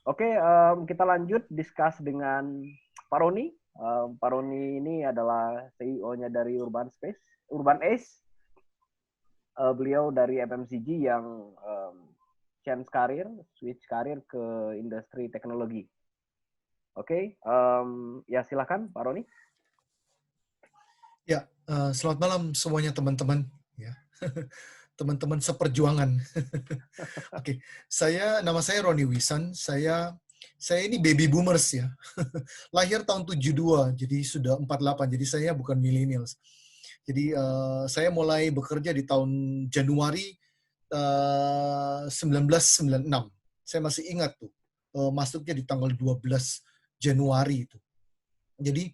Oke, kita lanjut discuss dengan Pak Roni. Pak Roni ini adalah CEO-nya dari Urban Ace. Beliau dari FMCG yang change karir, switch karir ke industri teknologi. Oke, ya silakan Pak Roni. Ya, selamat malam semuanya teman-teman. Ya, teman-teman seperjuangan. Oke, nama saya Roni Wisan. Saya ini baby boomers ya. Lahir tahun 72, jadi sudah 48. Jadi saya bukan millennials. Jadi saya mulai bekerja di tahun Januari 1996. Saya masih ingat tuh, masuknya di tanggal 12 Januari itu. Jadi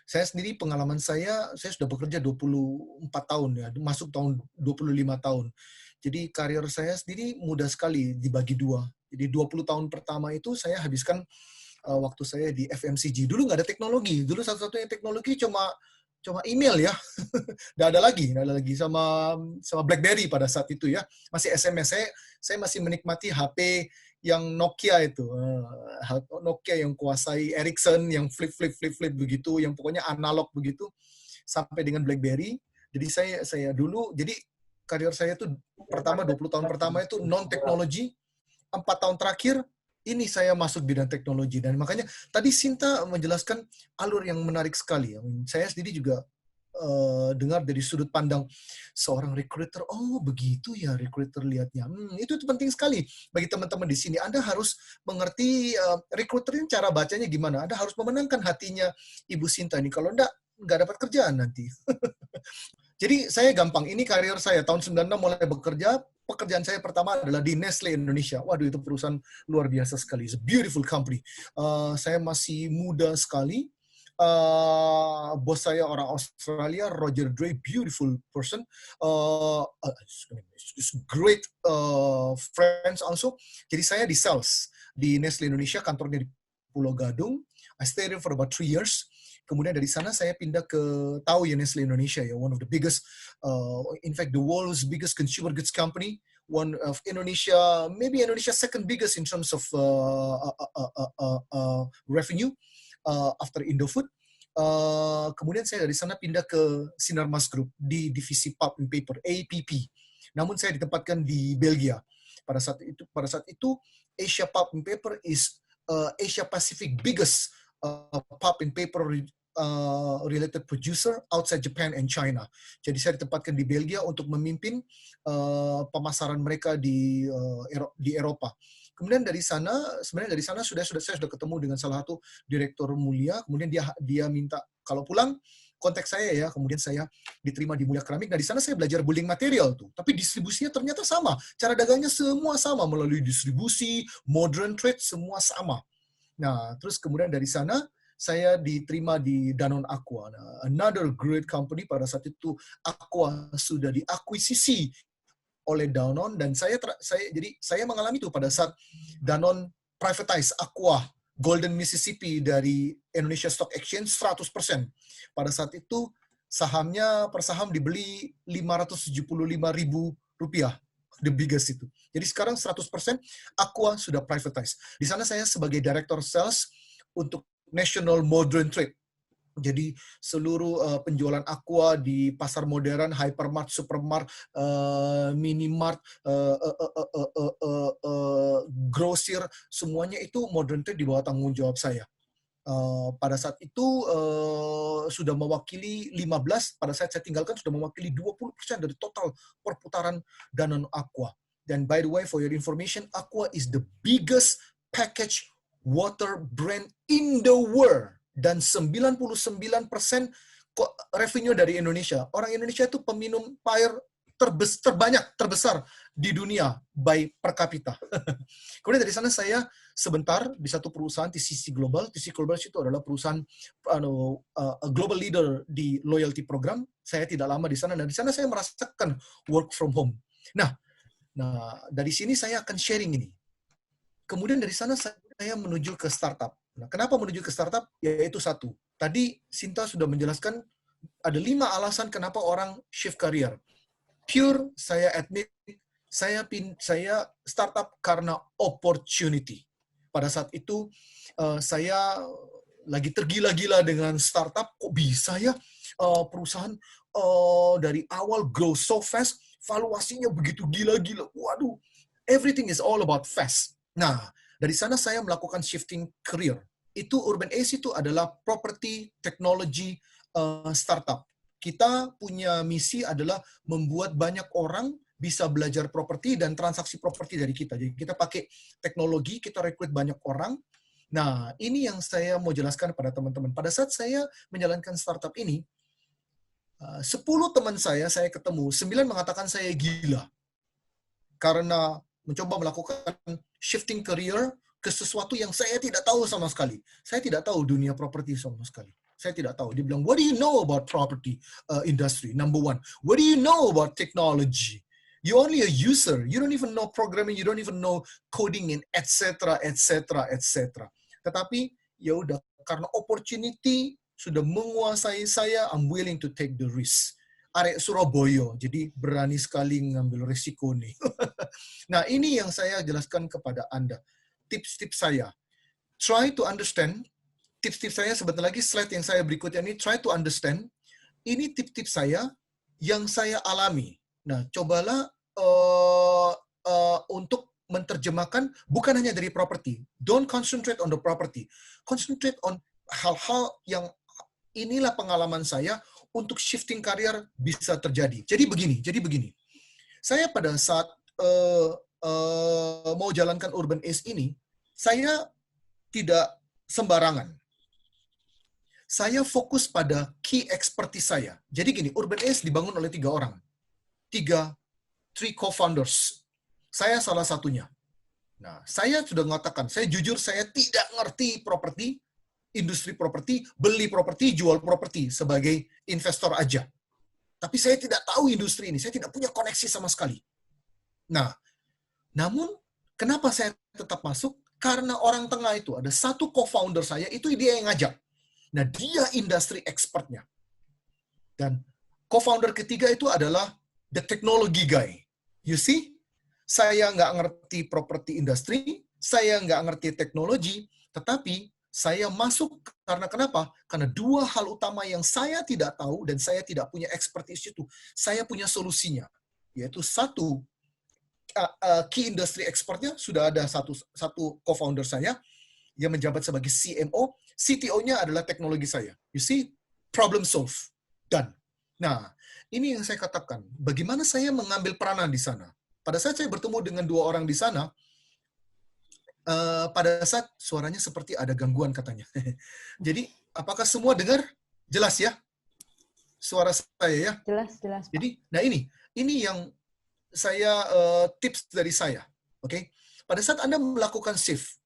saya sendiri pengalaman saya sudah bekerja 24 tahun ya, masuk tahun 25 tahun. Jadi karir saya sendiri mudah sekali dibagi dua. Jadi 20 tahun pertama itu saya habiskan waktu saya di FMCG. Dulu nggak ada teknologi. Dulu satu-satunya teknologi cuma email ya. Nggak ada lagi sama BlackBerry pada saat itu ya. Masih SMS. Saya masih menikmati HP yang Nokia itu. Nokia yang kuasai Ericsson, yang flip begitu, yang pokoknya analog begitu, sampai dengan BlackBerry. Jadi saya dulu, jadi karir saya tuh pertama 20 tahun pertama itu non-teknologi, 4 tahun terakhir ini saya masuk bidang teknologi. Dan makanya tadi Sinta menjelaskan alur yang menarik sekali. Saya sendiri juga dengar dari sudut pandang seorang recruiter, oh begitu ya recruiter lihatnya. Itu penting sekali bagi teman-teman di sini. Anda harus mengerti recruiter ini cara bacanya gimana. Anda harus memenangkan hatinya Ibu Sinta ini. Kalau nggak dapat kerjaan nanti. Jadi saya gampang, ini karir saya. Tahun 96 mulai bekerja, pekerjaan saya pertama adalah di Nestle Indonesia. Waduh, itu perusahaan luar biasa sekali. It's a beautiful company. Saya masih muda sekali. Bos saya orang Australia, Roger Dray, beautiful person. Great friends also. Jadi saya di sales di Nestle Indonesia, kantornya di Pulau Gadung. I stayed there for about 3 years. Kemudian dari sana saya pindah ke, tahu ya Nestle Indonesia ya, one of the biggest, in fact the world's biggest consumer goods company, one of Indonesia, maybe Indonesia second biggest in terms of revenue after Indofood. Kemudian saya dari sana pindah ke Sinarmas Group di divisi Pulp and Paper, APP. Namun saya ditempatkan di Belgia. Pada saat itu Asia Pulp and Paper is Asia Pacific biggest pulp and paper related producer outside Japan and China. Jadi saya ditempatkan di Belgia untuk memimpin pemasaran mereka di Eropa. Kemudian dari sana saya sudah ketemu dengan salah satu direktur mulia. Kemudian dia minta kalau pulang kontak saya ya. Kemudian saya diterima di Mulia Keramik. Nah di sana saya belajar building material tuh. Tapi distribusinya ternyata sama. Cara dagangnya semua sama, melalui distribusi, modern trade semua sama. Nah terus kemudian dari sana saya diterima di Danone Aqua. Nah, another great company. Pada saat itu Aqua sudah diakuisisi oleh Danone, dan saya mengalami itu pada saat Danone privatize Aqua Golden Mississippi dari Indonesia Stock Exchange 100%. Pada saat itu per saham dibeli Rp575.000, the biggest itu. Jadi sekarang 100% Aqua sudah privatize. Di sana saya sebagai Director Sales untuk National Modern Trade. Jadi seluruh penjualan Aqua di pasar modern, hypermart, supermart, minimart, grosir, semuanya itu modern trade di bawah tanggung jawab saya. Pada saat itu sudah mewakili 15, pada saat saya tinggalkan sudah mewakili 20% dari total perputaran Danone Aqua. Dan by the way, for your information, Aqua is the biggest packaged water brand in the world. Dan 99% revenue dari Indonesia. Orang Indonesia itu peminum air terbesar di dunia by per kapita. Kemudian dari sana saya sebentar di satu perusahaan TCC Global. TCC Global itu adalah perusahaan global leader di loyalty program. Saya tidak lama di sana, dan di sana saya merasakan work from home. Nah dari sini saya akan sharing ini. Kemudian dari sana saya menuju ke startup. Nah, kenapa menuju ke startup? Yaitu satu. Tadi Sinta sudah menjelaskan ada 5 alasan kenapa orang shift career. Pure, saya admit, saya startup karena opportunity. pada saat itu saya lagi tergila-gila dengan startup. Kok bisa ya perusahaan dari awal grow so fast, valuasinya begitu gila-gila. Waduh, everything is all about fast. Nah, dari sana saya melakukan shifting career. Itu Urban Ace itu adalah property technology startup. Kita punya misi adalah membuat banyak orang bisa belajar properti dan transaksi properti dari kita. Jadi kita pakai teknologi, kita rekrut banyak orang. Nah, ini yang saya mau jelaskan pada teman-teman. Pada saat saya menjalankan startup ini, 10 teman saya ketemu, 9 mengatakan saya gila. Karena mencoba melakukan shifting career ke sesuatu yang saya tidak tahu sama sekali. Saya tidak tahu dunia properti sama sekali. Saya tidak tahu. Dia bilang, what do you know about property industry? Number one. What do you know about technology? You only a user. You don't even know programming. You don't even know coding and etc. etc. etc. Tetapi ya udah, karena opportunity sudah menguasai saya, I'm willing to take the risk. Arek Surabaya, jadi berani sekali ngambil risiko nih. Nah, ini yang saya jelaskan kepada Anda. Tips-tips saya. Try to understand. Tips-tips saya, sebentar lagi slide yang saya berikutnya ini, try to understand. Ini tips-tips saya yang saya alami. Nah, cobalah untuk menerjemahkan bukan hanya dari properti. Don't concentrate on the property. Concentrate on hal-hal yang inilah pengalaman saya untuk shifting karir bisa terjadi. Jadi begini. Saya pada saat mau jalankan Urban Ace ini, saya tidak sembarangan. Saya fokus pada key expertise saya. Jadi gini, Urban Ace dibangun oleh 3 orang. 3 co-founders. Saya salah satunya. Nah, saya sudah mengatakan, saya jujur saya tidak ngerti properti, industri properti, beli properti, jual properti sebagai investor aja. Tapi saya tidak tahu industri ini, saya tidak punya koneksi sama sekali. Nah, namun kenapa saya tetap masuk? Karena orang tengah itu, ada satu co-founder saya, itu dia yang ngajak. Nah, dia industri expertnya. Dan co-founder ketiga itu adalah the technology guy. You see? Saya nggak ngerti properti industri, saya nggak ngerti teknologi, tetapi saya masuk karena kenapa? Karena 2 hal utama yang saya tidak tahu dan saya tidak punya expertise itu, saya punya solusinya. Yaitu satu, key industry expertnya sudah ada satu co-founder saya yang menjabat sebagai CMO, CTO-nya adalah teknologi saya. You see? Problem solve. Done. Nah, ini yang saya katakan. Bagaimana saya mengambil peranan di sana? Pada saat saya bertemu dengan 2 orang di sana, pada saat suaranya seperti ada gangguan katanya. Jadi, apakah semua dengar? Jelas ya? Suara saya ya? Jelas. Pak. Jadi, nah ini yang saya tips dari saya. Oke? Pada saat Anda melakukan shift,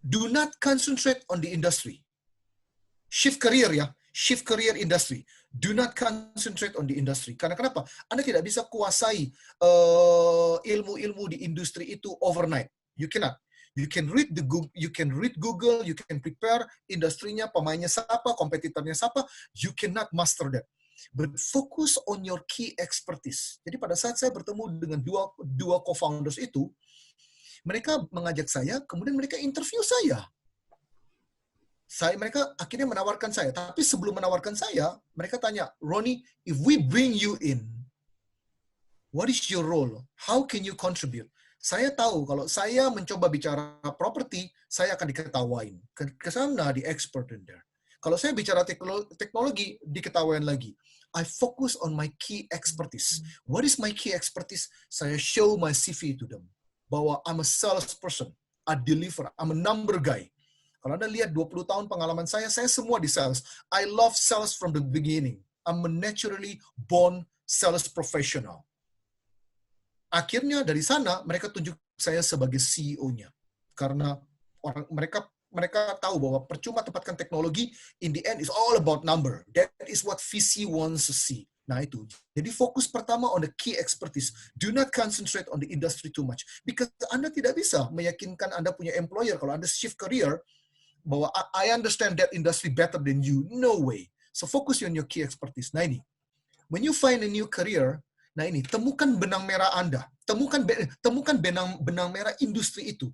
do not concentrate on the industry. Shift career ya. Shift career industry. Do not concentrate on the industry. Karena kenapa? Anda tidak bisa kuasai ilmu-ilmu di industri itu overnight. You cannot. You can read Google, you can prepare industrinya, pemainnya siapa, kompetitornya siapa. You cannot master that. But focus on your key expertise. Jadi pada saat saya bertemu dengan dua co-founders itu, mereka mengajak saya, kemudian mereka interview saya. Mereka akhirnya menawarkan saya. Tapi sebelum menawarkan saya, mereka tanya, Ronnie, if we bring you in, what is your role? How can you contribute? Saya tahu kalau saya mencoba bicara properti, saya akan diketawain. Kesana di expert in there. Kalau saya bicara teknologi, diketawain lagi. I focus on my key expertise. What is my key expertise? Saya show my CV to them. Bahwa I'm a salesperson. I deliver. I'm a number guy. Kalau Anda lihat 20 tahun pengalaman saya semua di sales. I love sales from the beginning. I'm a naturally born sales professional. Akhirnya dari sana mereka tunjuk saya sebagai CEO-nya. Karena mereka tahu bahwa percuma tempatkan teknologi, in the end is all about number. That is what VC wants to see. Nah itu. Jadi fokus pertama on the key expertise. Do not concentrate on the industry too much. Because Anda tidak bisa meyakinkan Anda punya employer kalau Anda shift career, bahwa I understand that industry better than you. No way. So focus on your key expertise. Nah ini. When you find a new career, nah ini, temukan benang merah Anda. Temukan benang merah industri itu.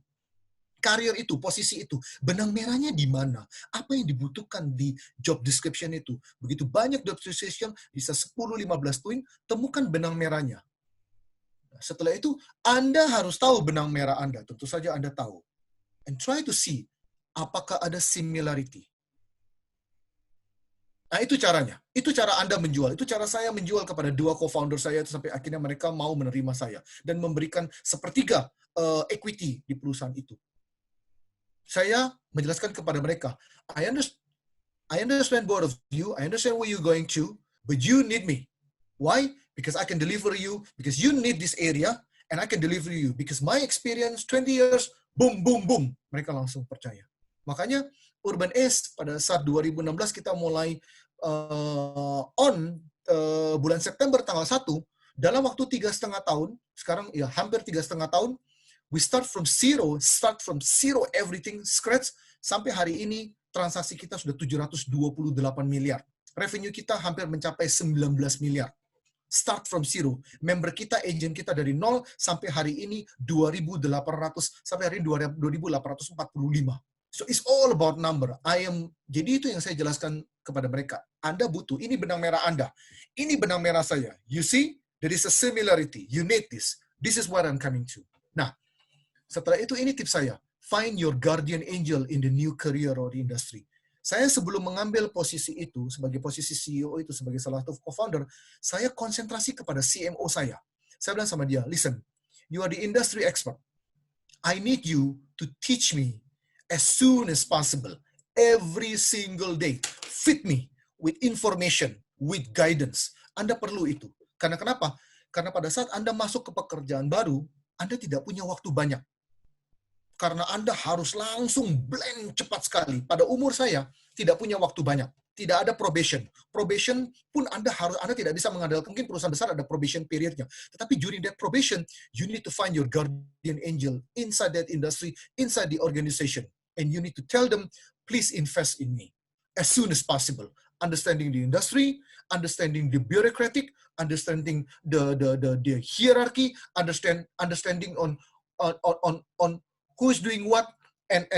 karir itu, posisi itu, benang merahnya di mana? Apa yang dibutuhkan di job description itu? Begitu banyak job description, bisa 10-15 poin, temukan benang merahnya. Setelah itu, Anda harus tahu benang merah Anda. Tentu saja Anda tahu. And try to see, apakah ada similarity. Nah, itu caranya. Itu cara Anda menjual. Itu cara saya menjual kepada 2 co-founder saya sampai akhirnya mereka mau menerima saya dan memberikan sepertiga equity di perusahaan itu. Saya menjelaskan kepada mereka, I understand both of you, I understand where you're going to, but you need me. Why? Because I can deliver you, because you need this area, and I can deliver you. Because my experience, 20 years, boom, boom, boom. Mereka langsung percaya. Makanya Urban Ace pada saat 2016 kita mulai bulan September tanggal 1, dalam waktu 3,5 tahun, sekarang ya hampir 3,5 tahun, we start from zero everything, scratch, sampai hari ini transaksi kita sudah 728 miliar. Revenue kita hampir mencapai 19 miliar. Start from zero. Member kita, agent kita dari 0 sampai hari ini 2.800, sampai hari ini 2.845. So it's all about number. Jadi itu yang saya jelaskan kepada mereka. Anda butuh, ini benang merah Anda. Ini benang merah saya. You see, there is a similarity. You need this. This is what I'm coming to. Nah, setelah itu ini tips saya. Find your guardian angel in the new career or industry. Saya sebelum mengambil posisi itu, sebagai posisi CEO itu, sebagai salah satu co-founder, saya konsentrasi kepada CMO saya. Saya bilang sama dia, listen, you are the industry expert. I need you to teach me as soon as possible, every single day. Feed me with information, with guidance. Anda perlu itu. Karena kenapa? Karena pada saat Anda masuk ke pekerjaan baru, Anda tidak punya waktu banyak. Karena Anda harus langsung blend cepat sekali. Pada umur saya, tidak punya waktu banyak. Tidak ada probation. Probation pun Anda tidak bisa mengandalkan, mungkin perusahaan besar ada probation periodnya. Tetapi during that probation, you need to find your guardian angel inside that industry, inside the organization. And you need to tell them, please invest in me as soon as possible. Understanding the industry, understanding the bureaucratic, understanding the hierarchy, understanding on who is doing what, and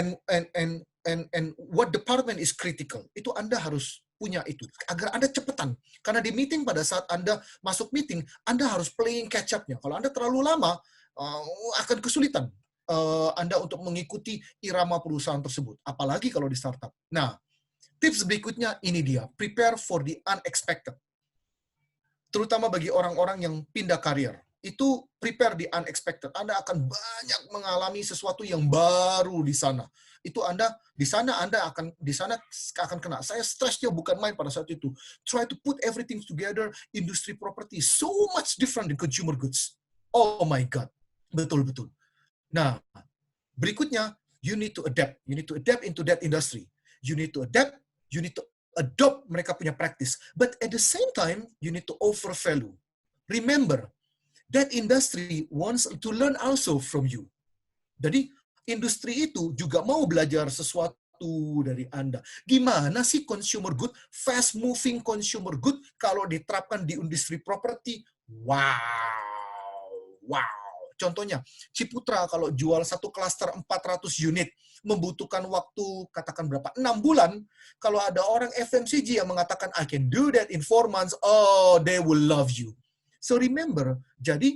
what department is critical. Itu Anda harus punya itu agar Anda cepetan. Karena di meeting, pada saat Anda masuk meeting, Anda harus playing catch up-nya. Kalau Anda terlalu lama, akan kesulitan Anda untuk mengikuti irama perusahaan tersebut. Apalagi kalau di startup. Nah, tips berikutnya ini dia. Prepare for the unexpected. Terutama bagi orang-orang yang pindah karir. Itu prepare the unexpected. Anda akan banyak mengalami sesuatu yang baru di sana. Itu Anda akan kena. Saya stresnya bukan main pada saat itu. Try to put everything together. Industry property so much different than consumer goods. Oh my God. Betul-betul. Nah, berikutnya, you need to adapt. You need to adapt into that industry. You need to adapt. You need to adopt mereka punya practice. But at the same time, you need to offer value. Remember, that industry wants to learn also from you. Jadi, industri itu juga mau belajar sesuatu dari Anda. Gimana sih consumer good, fast moving consumer good kalau diterapkan di industri property? Wow. Contohnya, Ciputra kalau jual satu klaster 400 unit, membutuhkan waktu, katakan berapa? 6 bulan. Kalau ada orang FMCG yang mengatakan, I can do that in 4 months, oh, they will love you. So remember, jadi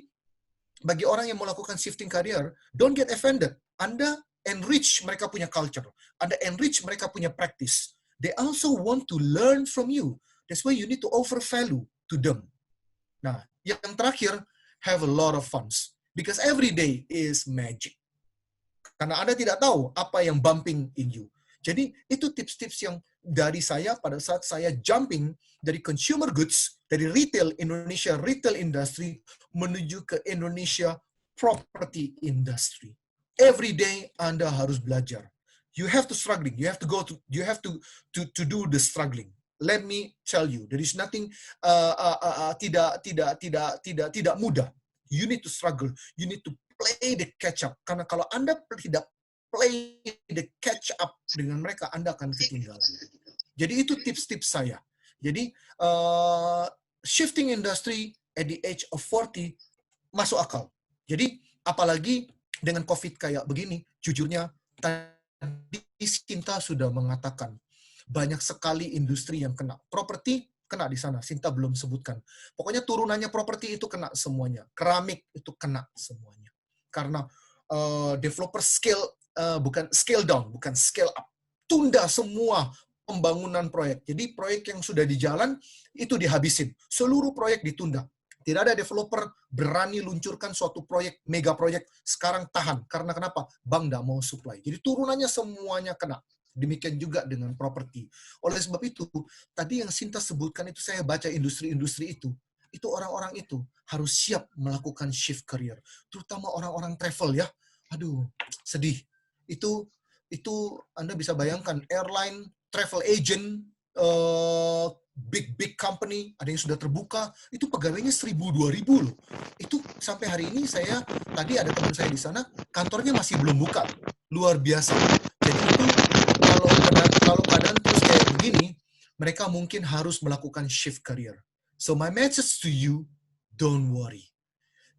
bagi orang yang melakukan shifting career, don't get offended. Anda enrich mereka punya culture. Anda enrich mereka punya practice. They also want to learn from you. That's why you need to offer value to them. Nah, yang terakhir, have a lot of fun. Because every day is magic. Karena Anda tidak tahu apa yang bumping in you. Jadi, itu tips-tips yang dari saya pada saat saya jumping dari consumer goods, dari retail Indonesia, retail industry, menuju ke Indonesia property industry. Every day Anda harus belajar. You have to struggling. You have to do the struggling. Let me tell you, there is nothing tidak mudah. You need to struggle. You need to play the catch up. Karena kalau Anda tidak play the catch up dengan mereka, Anda akan ketinggalan. Jadi itu tips-tips saya. Jadi shifting industry at the age of 40 masuk akal. Jadi apalagi dengan COVID kayak begini, jujurnya Tadi Sinta sudah mengatakan banyak sekali industri yang kena. Properti kena di sana, Sinta belum sebutkan. Pokoknya turunannya properti itu kena semuanya. Keramik itu kena semuanya. Karena developer bukan scale down, bukan scale up. Tunda semua pembangunan proyek. Jadi proyek yang sudah di jalan itu dihabisin. Seluruh proyek ditunda. Tidak ada developer berani luncurkan suatu proyek, mega proyek, sekarang tahan. Karena kenapa? Bank nggak mau supply. Jadi turunannya semuanya kena. Demikian juga dengan properti. Oleh sebab itu, tadi yang Sinta sebutkan itu, saya baca industri-industri itu orang-orang itu harus siap melakukan shift career. Terutama orang-orang travel ya. Aduh, sedih. Itu Anda bisa bayangkan, airline, travel agent, big company, ada yang sudah terbuka, itu pegawainya 1.000, 2.000 loh. Itu sampai hari ini tadi ada teman saya di sana, kantornya masih belum buka. Luar biasa. Jadi itu kalau keadaan terus kayak begini, mereka mungkin harus melakukan shift career. So my message to you, don't worry.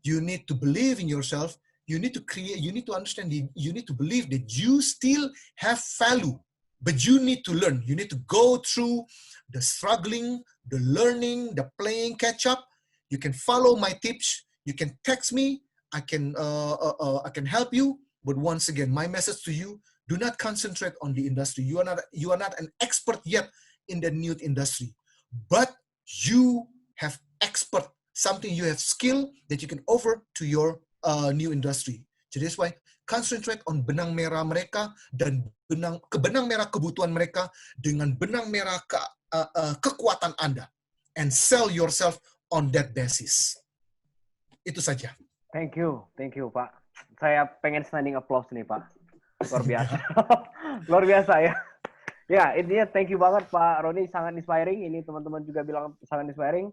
You need to believe in yourself. You need to create, you need to understand, you need to believe that you still have value. But you need to learn. You need to go through the struggling, the learning, the playing catch up. You can follow my tips. You can text me. I can help you. But once again, my message to you: do not concentrate on the industry. You are not an expert yet in the new industry, but you have expert, something you have skill that you can offer to your new industry. Jadi that's why concentrate on benang merah mereka dan benang merah kebutuhan mereka dengan benang merah kekuatan Anda, and sell yourself on that basis. Itu saja. Thank you Pak. Saya pengen standing applause nih Pak. Luar biasa. Luar biasa ya. Ya, intinya thank you banget Pak Roni, sangat inspiring. Ini teman-teman juga bilang sangat inspiring.